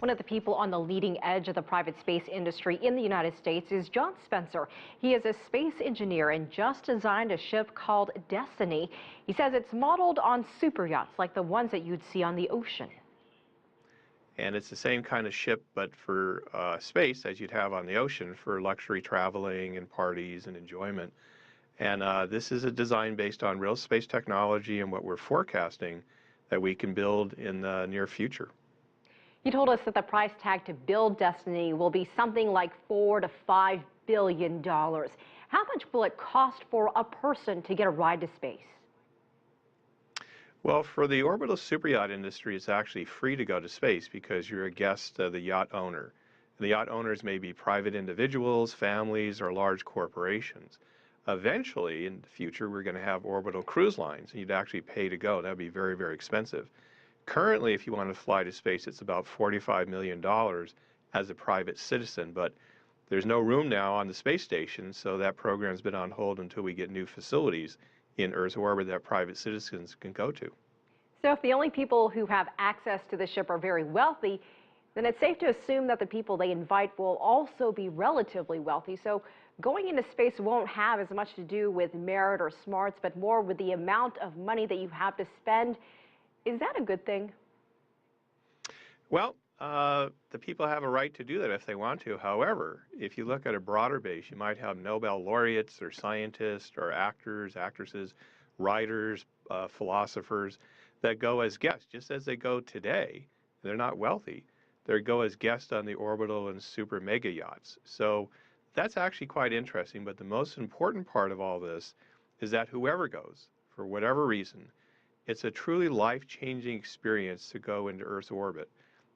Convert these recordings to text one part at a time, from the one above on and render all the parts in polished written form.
One of the people on the leading edge of the private space industry in the United States is John Spencer. He is a space engineer and just designed a ship called Destiny. He says it's modeled on super yachts like the ones that you'd see on the ocean. And it's the same kind of ship, but for space as you'd have on the ocean for luxury traveling and parties and enjoyment. And this is a design based on real space technology and what we're forecasting that we can build in the near future. He told us that the price tag to build Destiny will be something like $4 to $5 billion. How much will it cost for a person to get a ride to space? Well, for the orbital superyacht industry, it's actually free to go to space because you're a guest of the yacht owner. And the yacht owners may be private individuals, families, or large corporations. Eventually, in the future, we're going to have orbital cruise lines, and you'd actually pay to go. That would be very, very expensive. Currently, if you want to fly to space, it's about $45 million as a private citizen, but there's no room now on the space station, so that program's been on hold until we get new facilities in Earth's orbit that private citizens can go to. So if the only people who have access to the ship are very wealthy, then it's safe to assume that the people they invite will also be relatively wealthy. So going into space won't have as much to do with merit or smarts, but more with the amount of money that you have to spend. Is that a good thing? Well, the people have a right to do that if they want to. However, if you look at a broader base, you might have Nobel laureates or scientists or actors, actresses, writers, philosophers that go as guests, just as they go today. They're not wealthy. They go as guests on the orbital and super mega yachts. So that's actually quite interesting. But the most important part of all this is that whoever goes, for whatever reason, it's a truly life-changing experience to go into Earth's orbit,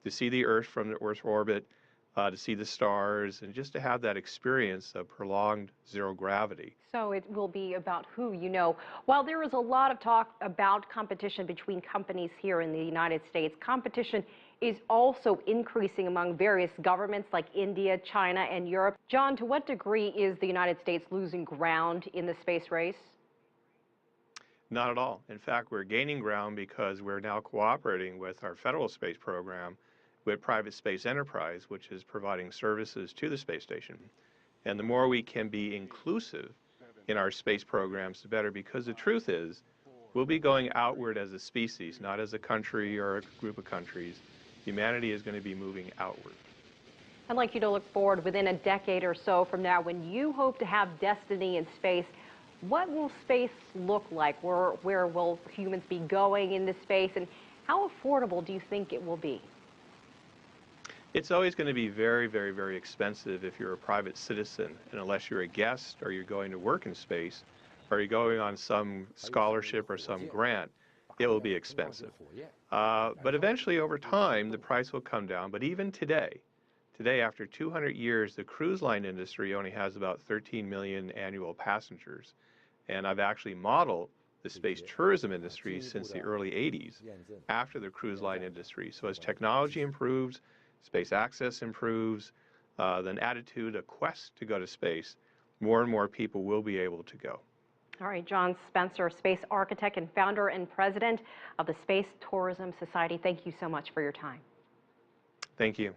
to see the Earth from the Earth's orbit, to see the stars, and just to have that experience of prolonged zero gravity. So it will be about who you know. While there is a lot of talk about competition between companies here in the United States, competition is also increasing among various governments like India, China, and Europe. John, to what degree is the United States losing ground in the space race? Not at all. In fact, we're gaining ground because we're now cooperating with our federal space program with private space enterprise, which is providing services to the space station. And the more we can be inclusive in our space programs, the better, because the truth is, we'll be going outward as a species, not as a country or a group of countries. Humanity is going to be moving outward. I'd like you to look forward within a decade or so from now when you hope to have destiny in space. What will space look like? Where will humans be going into space? And how affordable do you think it will be? It's always going to be very, very, very expensive if you're a private citizen. And unless you're a guest or you're going to work in space or you're going on some scholarship or some grant, it will be expensive. But eventually, over time, the price will come down. But even today, after 200 years, the cruise line industry only has about 13 million annual passengers. And I've actually modeled the space tourism industry since the early 80s after the cruise line industry. So as technology improves, space access improves, then attitude, a quest to go to space, more and more people will be able to go. All right, John Spencer, space architect and founder and president of the Space Tourism Society. Thank you so much for your time. Thank you.